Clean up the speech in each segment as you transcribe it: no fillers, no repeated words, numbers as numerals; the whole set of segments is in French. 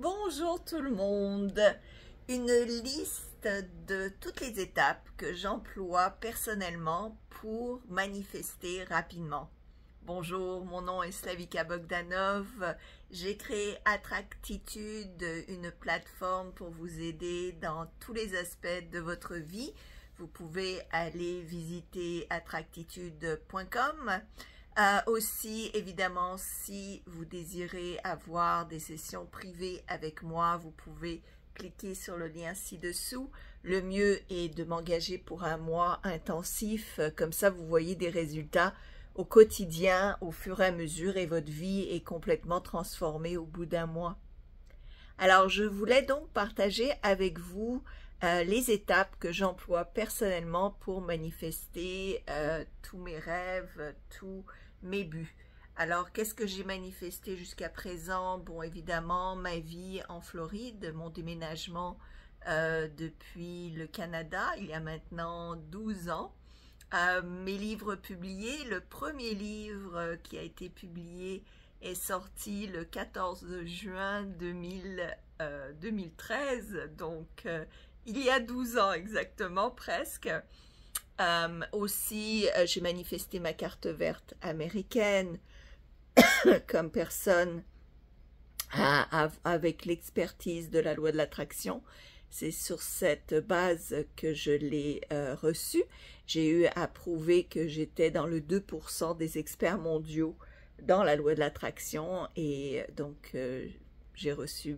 Bonjour tout le monde, une liste de toutes les étapes que j'emploie personnellement pour manifester rapidement. Bonjour, mon nom est Slavika Bogdanov, j'ai créé Attractitude, une plateforme pour vous aider dans tous les aspects de votre vie. Vous pouvez aller visiter attractitude.com. Aussi, évidemment, si vous désirez avoir des sessions privées avec moi, vous pouvez cliquer sur le lien ci-dessous. Le mieux est de m'engager pour un mois intensif, comme ça vous voyez des résultats au quotidien, au fur et à mesure, et votre vie est complètement transformée au bout d'un mois. Alors, je voulais donc partager avec vous les étapes que j'emploie personnellement pour manifester tous mes rêves, tous mes buts. Alors, qu'est-ce que j'ai manifesté jusqu'à présent? Bon, évidemment, ma vie en Floride, mon déménagement depuis le Canada, il y a maintenant 12 ans. Mes livres publiés, le premier livre qui a été publié est sorti le 14 juin 2013, donc il y a 12 ans exactement, presque. Aussi, j'ai manifesté ma carte verte américaine comme personne avec l'expertise de la loi de l'attraction. C'est sur cette base que je l'ai reçue. J'ai eu à prouver que j'étais dans le 2% des experts mondiaux dans la loi de l'attraction et donc j'ai reçu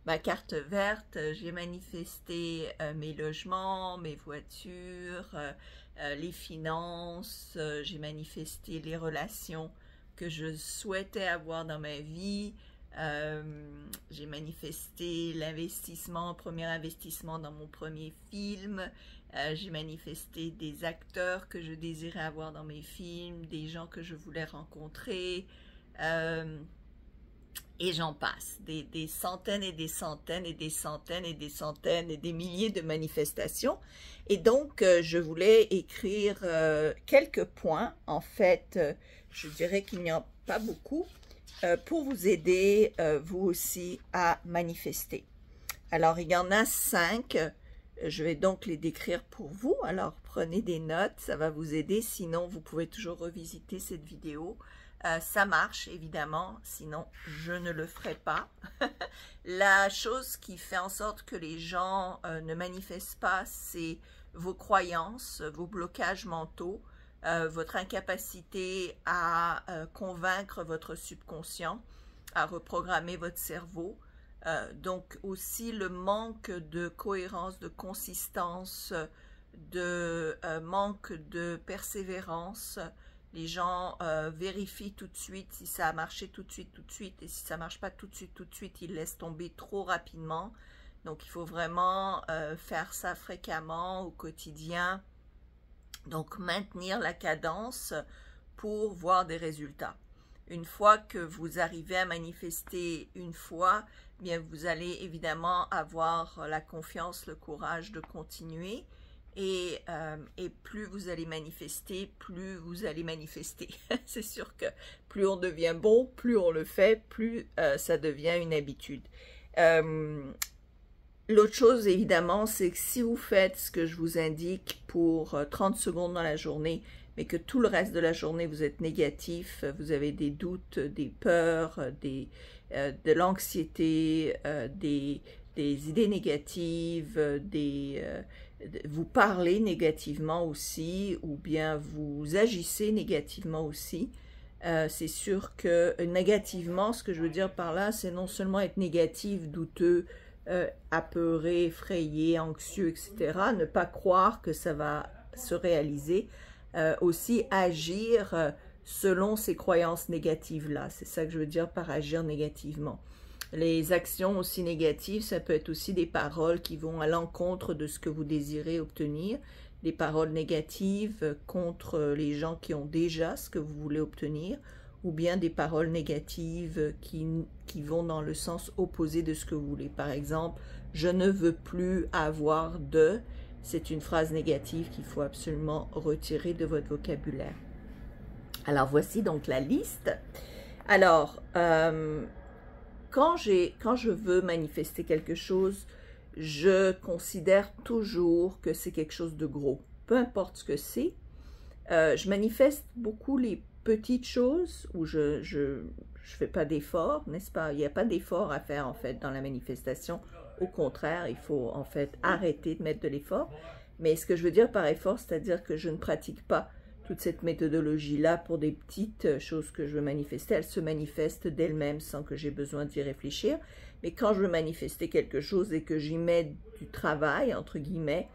ma carte verte. J'ai manifesté mes logements, mes voitures, les finances, j'ai manifesté les relations que je souhaitais avoir dans ma vie. J'ai manifesté l'investissement, premier investissement dans mon premier film. J'ai manifesté des acteurs que je désirais avoir dans mes films, des gens que je voulais rencontrer, et j'en passe, des centaines et des centaines et des centaines et des centaines et des milliers de manifestations. Et donc, je voulais écrire quelques points. En fait, je dirais qu'il n'y en a pas beaucoup, pour vous aider, vous aussi, à manifester. Alors, il y en a 5. Je vais donc les décrire pour vous. Alors, prenez des notes, ça va vous aider. Sinon, vous pouvez toujours revisiter cette vidéo. Ça marche, évidemment, sinon, je ne le ferai pas. La chose qui fait en sorte que les gens ne manifestent pas, c'est vos croyances, vos blocages mentaux, votre incapacité à convaincre votre subconscient, à reprogrammer votre cerveau. Donc aussi le manque de cohérence, de consistance, de manque de persévérance. Les gens vérifient tout de suite si ça a marché tout de suite, et si ça ne marche pas tout de suite, ils laissent tomber trop rapidement. Donc il faut vraiment faire ça fréquemment au quotidien. Donc, maintenir la cadence pour voir des résultats. Une fois que vous arrivez à manifester une fois, bien vous allez évidemment avoir la confiance, le courage de continuer. Et plus vous allez manifester, plus vous allez manifester. C'est sûr que plus on devient bon, plus on le fait, plus ça devient une habitude. L'autre chose, évidemment, c'est que si vous faites ce que je vous indique pour 30 secondes dans la journée, mais que tout le reste de la journée, vous êtes négatif, vous avez des doutes, des peurs, de l'anxiété, des idées négatives, vous parlez négativement aussi, ou bien vous agissez négativement aussi, c'est sûr que négativement, ce que je veux dire par là, c'est non seulement être négatif, douteux, apeuré, effrayé, anxieux, etc. Ne pas croire que ça va se réaliser. Aussi agir selon ces croyances négatives-là. C'est ça que je veux dire par agir négativement. Les actions aussi négatives, ça peut être aussi des paroles qui vont à l'encontre de ce que vous désirez obtenir. Des paroles négatives contre les gens qui ont déjà ce que vous voulez obtenir, ou bien des paroles négatives qui vont dans le sens opposé de ce que vous voulez. Par exemple, « je ne veux plus avoir de », c'est une phrase négative qu'il faut absolument retirer de votre vocabulaire. Alors, voici donc la liste. Alors, quand je veux manifester quelque chose, je considère toujours que c'est quelque chose de gros. Peu importe ce que c'est. Je manifeste beaucoup les petites choses où je fais pas d'effort, n'est-ce pas? Il n'y a pas d'effort à faire en fait dans la manifestation. Au contraire, il faut en fait arrêter de mettre de l'effort. Mais ce que je veux dire par effort, c'est-à-dire que je ne pratique pas toute cette méthodologie-là pour des petites choses que je veux manifester. Elles se manifestent d'elles-mêmes sans que j'ai besoin d'y réfléchir. Mais quand je veux manifester quelque chose et que j'y mets du travail, entre guillemets,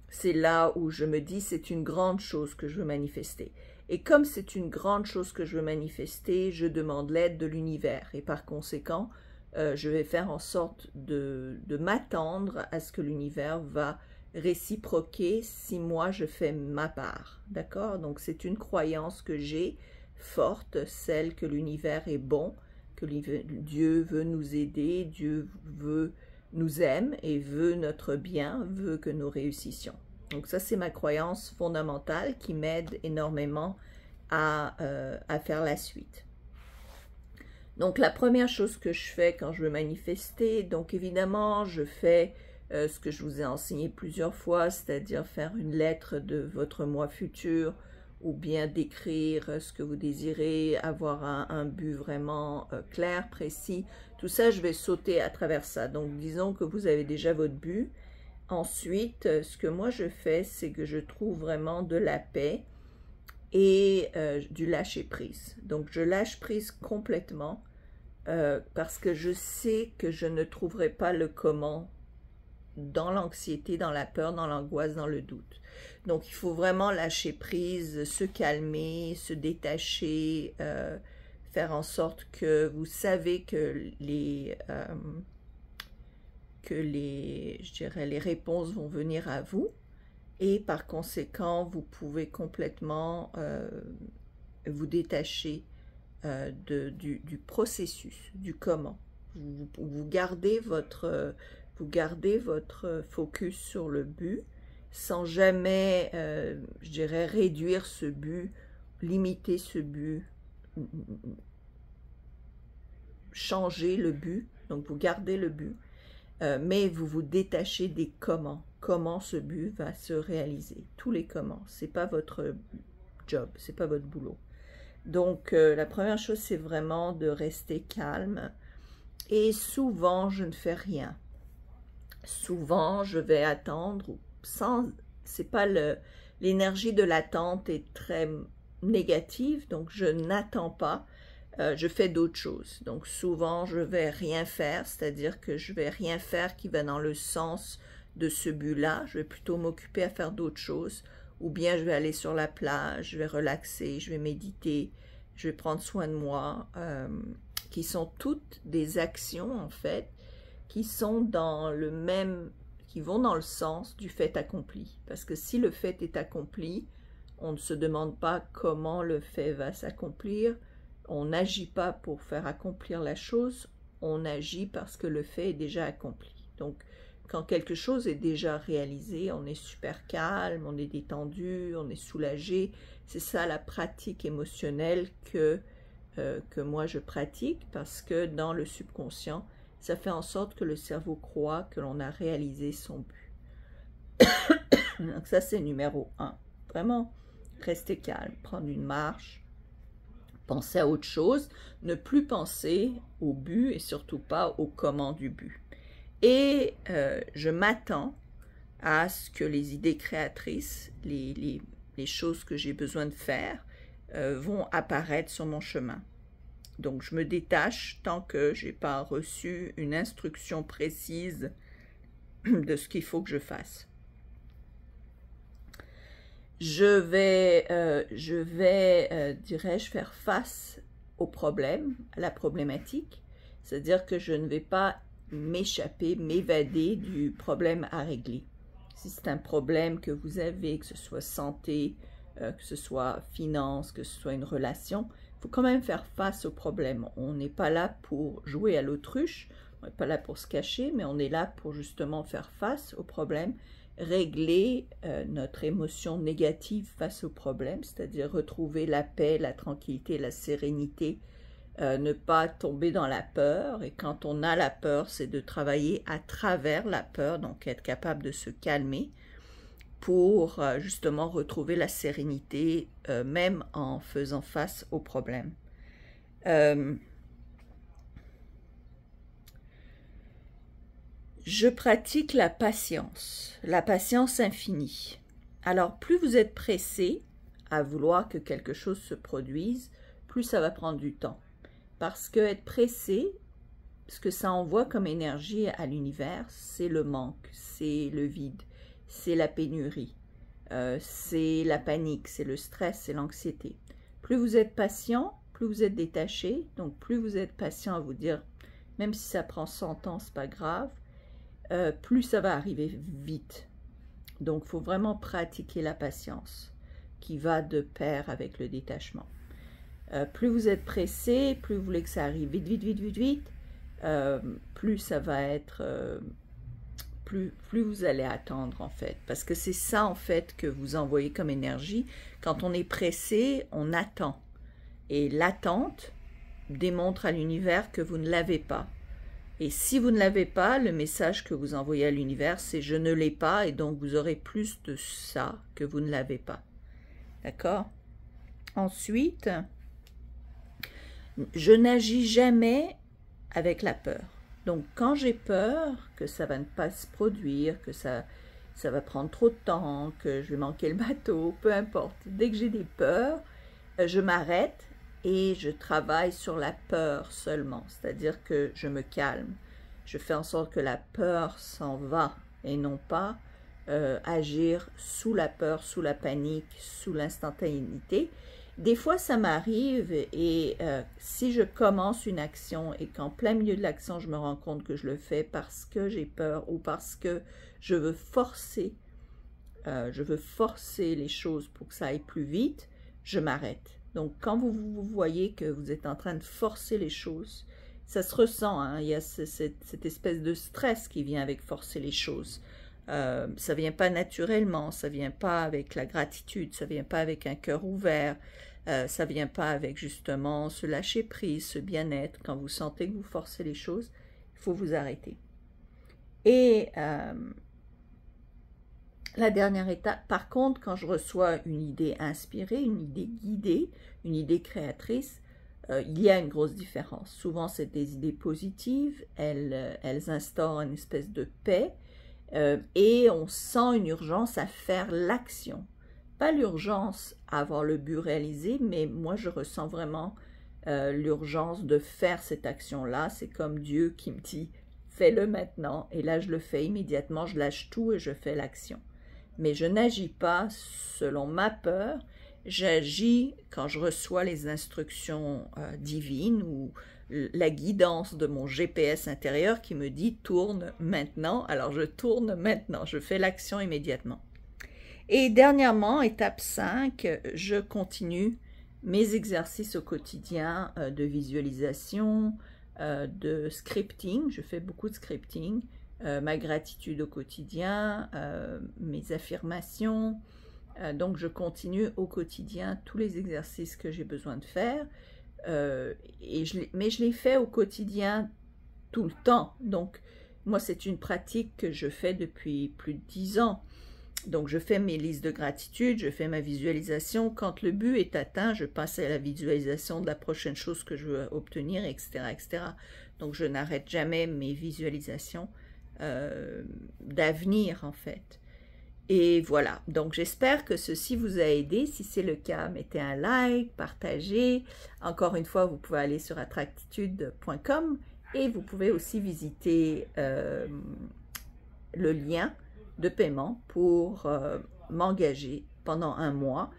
c'est là où je me dis c'est une grande chose que je veux manifester. Et comme c'est une grande chose que je veux manifester, je demande l'aide de l'univers. Et par conséquent, je vais faire en sorte de m'attendre à ce que l'univers va réciproquer si moi je fais ma part. D'accord? Donc c'est une croyance que j'ai forte, celle que l'univers est bon, que Dieu veut nous aider, Dieu nous aime et veut notre bien, veut que nous réussissions. Donc ça, c'est ma croyance fondamentale qui m'aide énormément à faire la suite. Donc la première chose que je fais quand je veux manifester, donc évidemment, je fais ce que je vous ai enseigné plusieurs fois, c'est-à-dire faire une lettre de votre moi futur, ou bien d'écrire ce que vous désirez, avoir un but vraiment clair, précis. Tout ça, je vais sauter à travers ça. Donc, disons que vous avez déjà votre but. Ensuite, ce que moi je fais, c'est que je trouve vraiment de la paix et du lâcher-prise. Donc, je lâche prise complètement parce que je sais que je ne trouverai pas le comment dans l'anxiété, dans la peur, dans l'angoisse, dans le doute. Donc, il faut vraiment lâcher prise, se calmer, se détacher, faire en sorte que vous savez que je dirais, les réponses vont venir à vous. Et par conséquent, vous pouvez complètement vous détacher du processus, du comment. Vous gardez votre focus sur le but sans jamais, je dirais, réduire ce but, limiter ce but, changer le but. Donc, vous gardez le but, mais vous vous détachez des comment. Comment ce but va se réaliser. Tous les comment. C'est pas votre job, c'est pas votre boulot. Donc, la première chose, c'est vraiment de rester calme. Et souvent, je ne fais rien. Souvent, je vais attendre c'est pas l'énergie de l'attente est très négative, donc je n'attends pas, je fais d'autres choses. Donc souvent, je vais rien faire, c'est-à-dire que je vais rien faire qui va dans le sens de ce but-là. Je vais plutôt m'occuper à faire d'autres choses, ou bien je vais aller sur la plage, je vais relaxer, je vais méditer, je vais prendre soin de moi, qui sont toutes des actions en fait, qui sont dans le même, qui vont dans le sens du fait accompli. Parce que si le fait est accompli, on ne se demande pas comment le fait va s'accomplir, on n'agit pas pour faire accomplir la chose, on agit parce que le fait est déjà accompli. Donc, quand quelque chose est déjà réalisé, on est super calme, on est détendu, on est soulagé. C'est ça la pratique émotionnelle que moi je pratique, parce que dans le subconscient, ça fait en sorte que le cerveau croit que l'on a réalisé son but. Donc ça, c'est numéro 1. Vraiment, rester calme, prendre une marche, penser à autre chose, ne plus penser au but et surtout pas au comment du but. Et je m'attends à ce que les idées créatrices, les choses que j'ai besoin de faire, vont apparaître sur mon chemin. Donc, je me détache tant que je n'ai pas reçu une instruction précise de ce qu'il faut que je fasse. Je vais, dirais-je, faire face au problème, à la problématique. C'est-à-dire que je ne vais pas m'échapper, m'évader du problème à régler. Si c'est un problème que vous avez, que ce soit santé, que ce soit finance, que ce soit une relation, il faut quand même faire face au problème. On n'est pas là pour jouer à l'autruche, on n'est pas là pour se cacher, mais on est là pour justement faire face au problème, régler notre émotion négative face au problème, c'est-à-dire retrouver la paix, la tranquillité, la sérénité ne pas tomber dans la peur. Et quand on a la peur, c'est de travailler à travers la peur, donc être capable de se calmer pour justement retrouver la sérénité, même en faisant face aux problèmes. Je pratique la patience infinie. Alors, plus vous êtes pressé à vouloir que quelque chose se produise, plus ça va prendre du temps. Parce que être pressé, ce que ça envoie comme énergie à l'univers, c'est le manque, c'est le vide, c'est la pénurie, c'est la panique, c'est le stress, c'est l'anxiété. Plus vous êtes patient, plus vous êtes détaché, donc plus vous êtes patient à vous dire, même si ça prend 100 ans, c'est pas grave, plus ça va arriver vite. Donc, il faut vraiment pratiquer la patience qui va de pair avec le détachement. Plus vous êtes pressé, plus vous voulez que ça arrive vite, vite, vite, vite, vite, plus ça va être, plus vous allez attendre en fait. Parce que c'est ça en fait que vous envoyez comme énergie. Quand on est pressé, on attend. Et l'attente démontre à l'univers que vous ne l'avez pas. Et si vous ne l'avez pas, le message que vous envoyez à l'univers, c'est « je ne l'ai pas » et donc vous aurez plus de ça que vous ne l'avez pas. D'accord? Ensuite, je n'agis jamais avec la peur. Donc, quand j'ai peur que ça va ne pas se produire, que ça va prendre trop de temps, que je vais manquer le bateau, peu importe. Dès que j'ai des peurs, je m'arrête et je travaille sur la peur seulement. C'est-à-dire que je me calme. Je fais en sorte que la peur s'en va et non pas agir sous la peur, sous la panique, sous l'instantanéité. Des fois, ça m'arrive et si je commence une action et qu'en plein milieu de l'action, je me rends compte que je le fais parce que j'ai peur ou parce que je veux forcer les choses pour que ça aille plus vite, je m'arrête. Donc, quand vous voyez que vous êtes en train de forcer les choses, ça se ressent, hein, il y a cette espèce de stress qui vient avec forcer les choses. Ça ne vient pas naturellement, ça ne vient pas avec la gratitude, ça ne vient pas avec un cœur ouvert, ça ne vient pas avec justement ce lâcher prise, ce bien-être. Quand vous sentez que vous forcez les choses, il faut vous arrêter. Et la dernière étape, par contre, quand je reçois une idée inspirée, une idée guidée, une idée créatrice, il y a une grosse différence. Souvent, c'est des idées positives, elles instaurent une espèce de paix, et on sent une urgence à faire l'action. Pas l'urgence à avoir le but réalisé, mais moi je ressens vraiment l'urgence de faire cette action-là. C'est comme Dieu qui me dit « fais-le maintenant » et là je le fais immédiatement, je lâche tout et je fais l'action. Mais je n'agis pas selon ma peur, j'agis quand je reçois les instructions divines ou la guidance de mon GPS intérieur qui me dit « tourne maintenant ». Alors je tourne maintenant, je fais l'action immédiatement. Et dernièrement, étape 5, je continue mes exercices au quotidien de visualisation, de scripting. Je fais beaucoup de scripting, ma gratitude au quotidien, mes affirmations. Donc, je continue au quotidien tous les exercices que j'ai besoin de faire. Mais je les fais au quotidien tout le temps. Donc, moi, c'est une pratique que je fais depuis plus de 10 ans. Donc, je fais mes listes de gratitude, je fais ma visualisation. Quand le but est atteint, je passe à la visualisation de la prochaine chose que je veux obtenir, etc., etc. Donc, je n'arrête jamais mes visualisations d'avenir, en fait. Et voilà. Donc, j'espère que ceci vous a aidé. Si c'est le cas, mettez un like, partagez. Encore une fois, vous pouvez aller sur attractitude.com et vous pouvez aussi visiter le lien de paiement pour m'engager pendant un mois.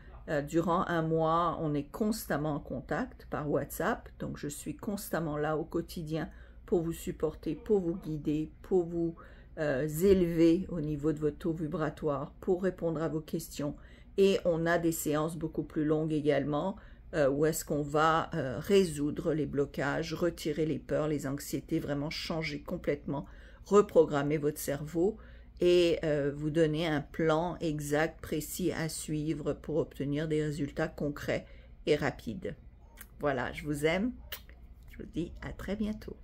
Durant un mois, on est constamment en contact par WhatsApp, donc je suis constamment là au quotidien pour vous supporter, pour vous guider, pour vous élever au niveau de votre taux vibratoire, pour répondre à vos questions. Et on a des séances beaucoup plus longues également, où est-ce qu'on va résoudre les blocages, retirer les peurs, les anxiétés, vraiment changer complètement, reprogrammer votre cerveau, et vous donner un plan exact, précis à suivre pour obtenir des résultats concrets et rapides. Voilà, je vous aime Je vous dis à très bientôt.